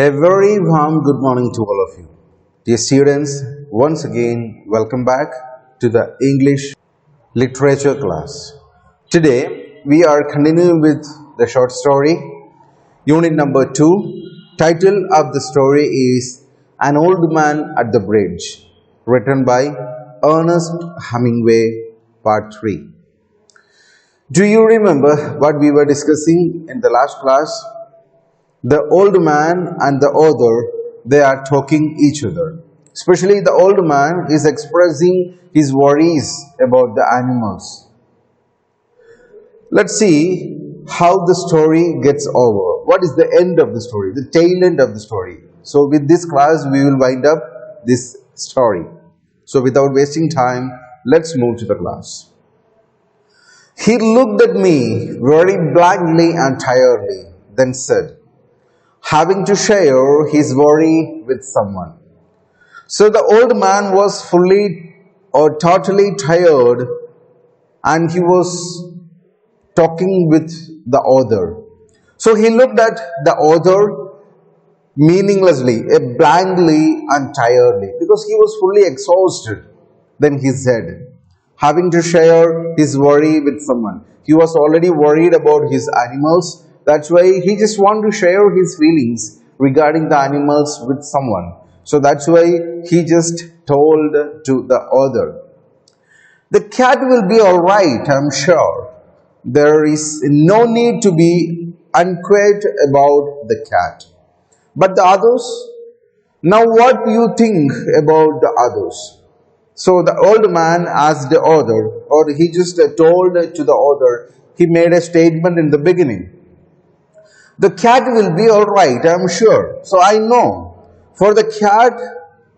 A very warm good morning to all of you. Dear students, once again, welcome back to the English literature class. Today, we are continuing with the short story, unit number 2. Title of the story is An Old Man at the Bridge, written by Ernest Hemingway, part 3. Do you remember what we were discussing in the last class? The old man and the author, they are talking each other. Especially the old man is expressing his worries about the animals. Let's see how the story gets over. What is the end of the story? The tail end of the story. So with this class, we will wind up this story. So without wasting time, let's move to the class. He looked at me very blankly and tiredly, then said, having to share his worry with someone. So the old man was fully or totally tired and he was talking with the author. So he looked at the author meaninglessly, blankly and tiredly because he was fully exhausted. Then he said, having to share his worry with someone. He was already worried about his animals. That's why he just wanted to share his feelings regarding the animals with someone. So that's why he just told to the author. The cat will be alright, I'm sure. There is no need to be unquiet about the cat. But the others? Now what do you think about the others? So the old man asked the author, or he just told to the author, he made a statement in the beginning. The cat will be alright, I'm sure. So I know. For the cat,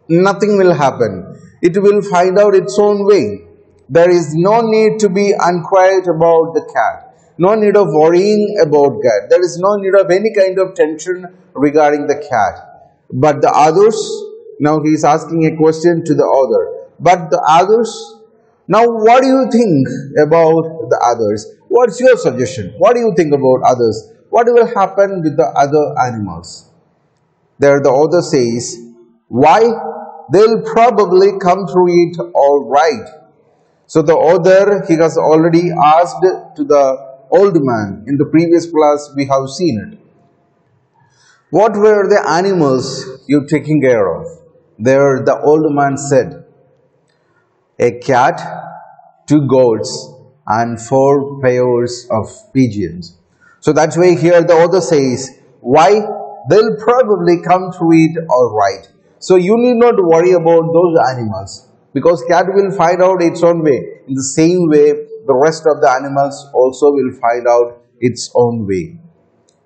nothing will happen. It will find out its own way. There is no need to be unquiet about the cat. No need of worrying about cat. There is no need of any kind of tension regarding the cat. But the others, now he is asking a question to the author. But the others, now what do you think about the others? What's your suggestion? What do you think about others? What will happen with the other animals? There the author says, why? They'll probably come through it all right. So the author, he has already asked to the old man. In the previous class, we have seen it. What were the animals you taking care of? There the old man said, a cat, 2 goats, and 4 pairs of pigeons. So that's why here the author says, why? They'll probably come through it all right. So you need not worry about those animals because cat will find out its own way. In the same way, the rest of the animals also will find out its own way.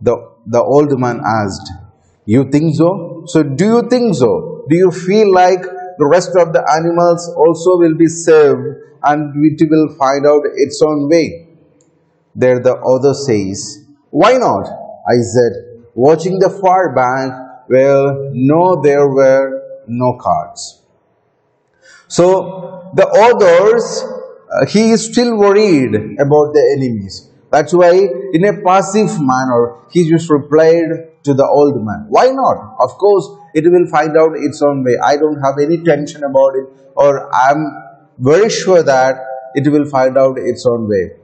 The old man asked, you think so? So do you think so? Do you feel like the rest of the animals also will be saved and it will find out its own way? There the author says, why not? I said, watching the far bank where there were no carts. So the authors, he is still worried about the enemies. That's why in a passive manner, he just replied to the old man. Why not? Of course, it will find out its own way. I don't have any tension about it, or I'm very sure that it will find out its own way.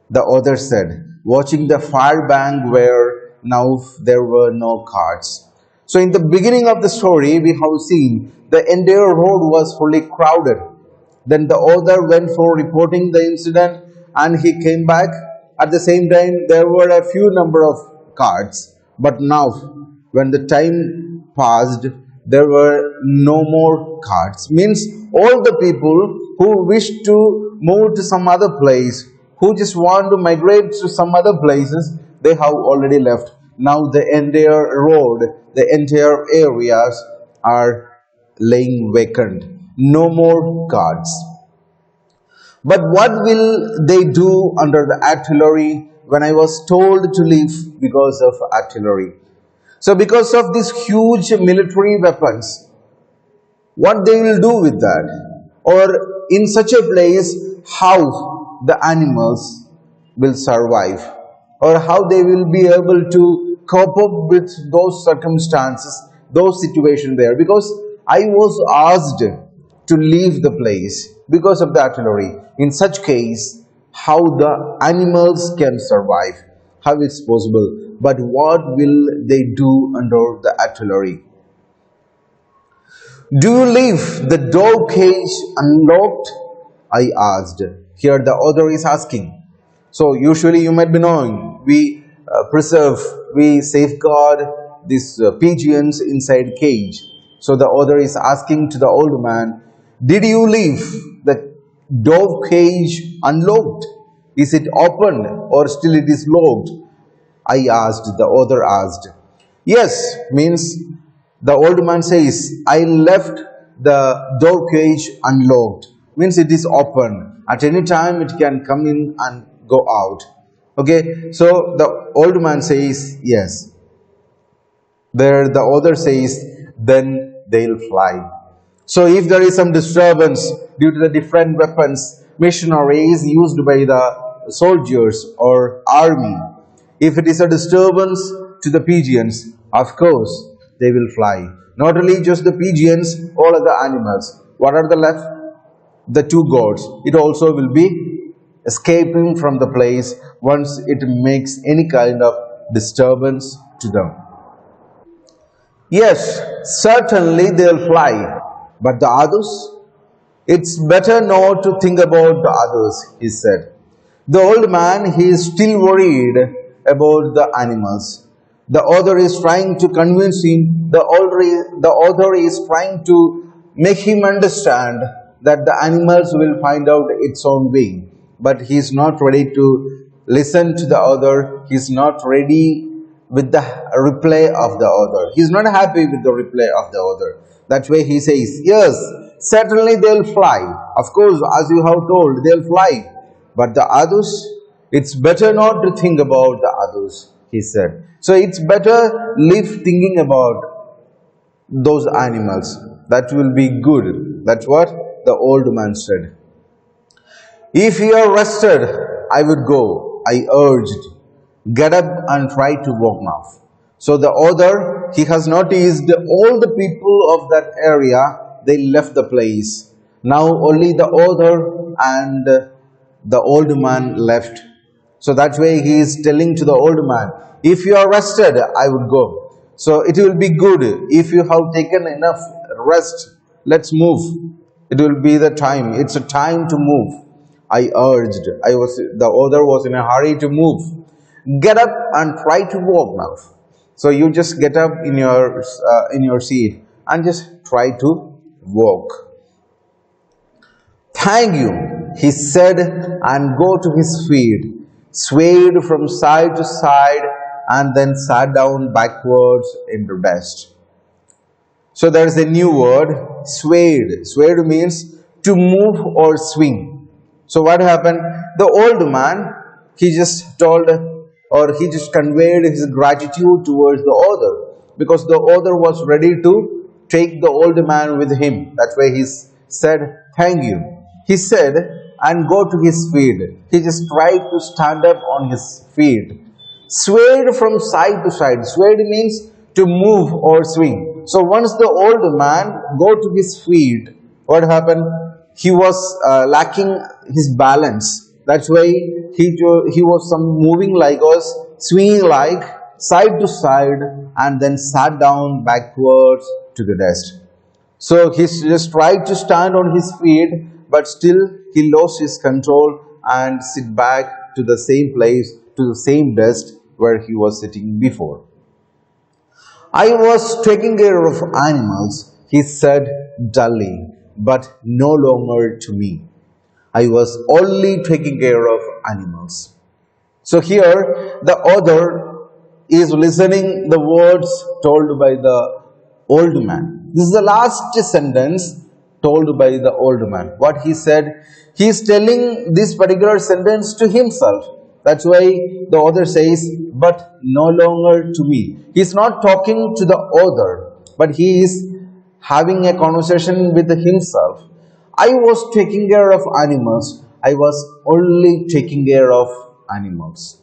The author said, watching the far bank where now there were no carts. So in the beginning of the story, we have seen the entire road was fully crowded. Then the author went for reporting the incident and he came back. At the same time, there were a few number of carts. But now, when the time passed, there were no more carts. Means all the people who wish to move to some other place, who just want to migrate to some other places, they have already left. Now the entire road, the entire areas are laying vacant. No more carts. But what will they do under the artillery when I was told to leave because of artillery? So because of these huge military weapons, what they will do with that? Or in such a place, how the animals will survive? Or how they will be able to cope up with those circumstances, those situations there, because I was asked to leave the place because of the artillery. In such case, how the animals can survive? How it's possible? But what will they do under the artillery? Do you leave the dog cage unlocked? I asked. Here the author is asking. So usually you might be knowing, we preserve, we safeguard these pigeons inside cage. So the author is asking to the old man, did you leave the dove cage unlocked? Is it open or still it is locked? I asked, the author asked. Yes, means the old man says, I left the door cage unlocked. Means it is open. At any time it can come in and go out. Okay, so the old man says, yes. There the author says, then they'll fly. So if there is some disturbance due to the different weapons, machineries used by the soldiers or army, if it is a disturbance to the pigeons, of course, they will fly. Not only just the pigeons, all other animals. What are the left? The two goats. It also will be escaping from the place once it makes any kind of disturbance to them. Yes, certainly they'll fly. But the others? It's better not to think about the others, he said. The old man, he is still worried about the animals. The author is trying to convince him, the author is trying to make him understand that the animals will find out its own way. But he is not ready to listen to the author. He is not ready with the reply of the author. He is not happy with the reply of the author. That's why he says, yes, certainly they'll fly. Of course, as you have told, they'll fly. But the others, it's better not to think about the others, he said. So it's better live thinking about those animals. That will be good. That's what the old man said. If you are rested, I would go, I urged. Get up and try to walk now. So the author, he has noticed all the people of that area, they left the place. Now only the author and the old man left. So that's why he is telling to the old man, if you are rested, I would go. So it will be good if you have taken enough rest. Let's move. It will be the time. It's a time to move. I urged. The author was in a hurry to move. Get up and try to walk now. So you just get up in your seat and just try to walk. Thank you, he said, and go to his feet, swayed from side to side, and then sat down backwards in the dust. So there is a new word, swayed. Swayed means to move or swing. So what happened? The old man, he just told, or he just conveyed his gratitude towards the author, because the author was ready to take the old man with him. That's why he said, thank you. He said, and go to his feet. He just tried to stand up on his feet. Swayed from side to side. Swayed means to move or swing. So once the old man go to his feet, what happened? He was lacking his balance. That's why he was some moving like us, swinging like side to side, and then sat down backwards to the dust. So he just tried to stand on his feet, but still he lost his control and sit back to the same place, to the same dust where he was sitting before. I was taking care of animals, he said dully, but no longer to me. I was only taking care of animals. So here the author is listening the words told by the old man. This is the last sentence told by the old man. What he said, he is telling this particular sentence to himself. That's why the author says, but no longer to me. He is not talking to the author, but he is having a conversation with himself. I was taking care of animals. I was only taking care of animals.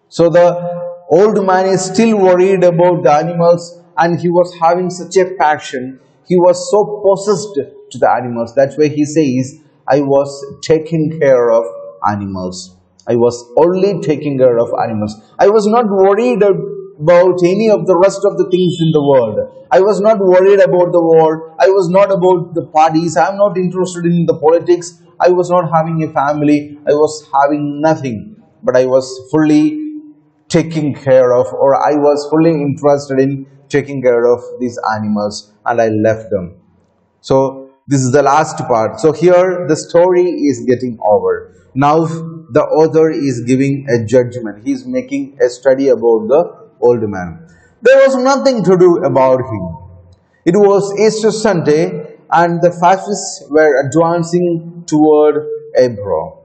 So the old man is still worried about the animals, and he was having such a passion. He was so possessed to the animals. That's why he says, I was taking care of animals. I was only taking care of animals. I was not worried about any of the rest of the things in the world. I was not worried about the war. I was not about the parties. I am not interested in the politics. I was not having a family. I was having nothing. But I was fully taking care of, or I was fully interested in taking care of these animals, and I left them. So this is the last part. So here the story is getting over. Now the author is giving a judgment. He is making a study about the old man. There was nothing to do about him. It was Easter Sunday, and the fascists were advancing toward Ebro.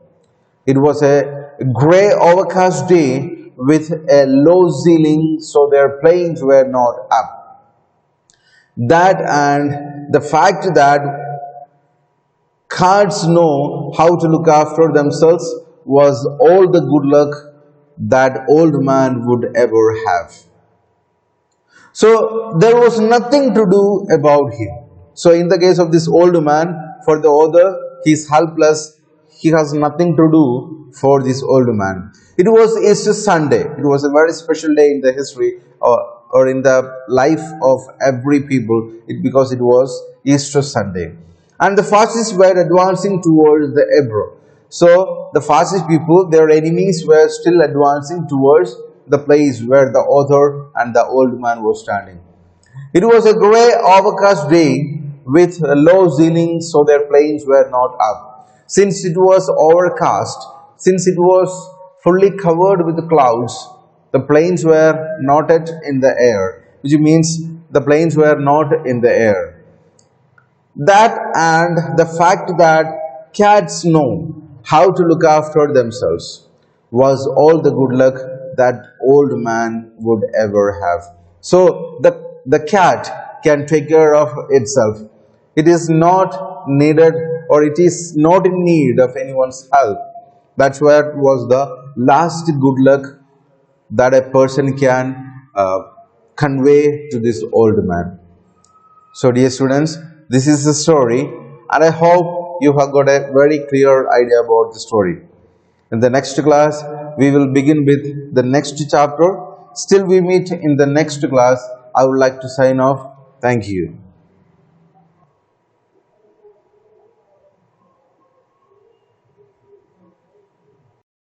It was a grey overcast day with a low ceiling, so their planes were not up. That and the fact that cats know how to look after themselves was all the good luck that old man would ever have. So there was nothing to do about him. So in the case of this old man, for the author, he is helpless. He has nothing to do for this old man. It was Easter Sunday. It was a very special day in the history or in the life of every people, because it was Easter Sunday. And the fascists were advancing towards the Ebro. So the fascist people, their enemies, were still advancing towards the place where the author and the old man were standing. It was a grey overcast day with a low ceiling, so their planes were not up. Since it was overcast, since it was fully covered with clouds, the planes were not yet in the air, which means the planes were not in the air. That and the fact that cats know how to look after themselves was all the good luck that old man would ever have. So the cat can take care of itself. It is not needed, or it is not in need of anyone's help. That's what was the last good luck that a person can convey to this old man. So dear students, this is the story, and I hope you have got a very clear idea about the story. In the next class, we will begin with the next chapter. Still we meet in the next class. I would like to sign off. Thank you.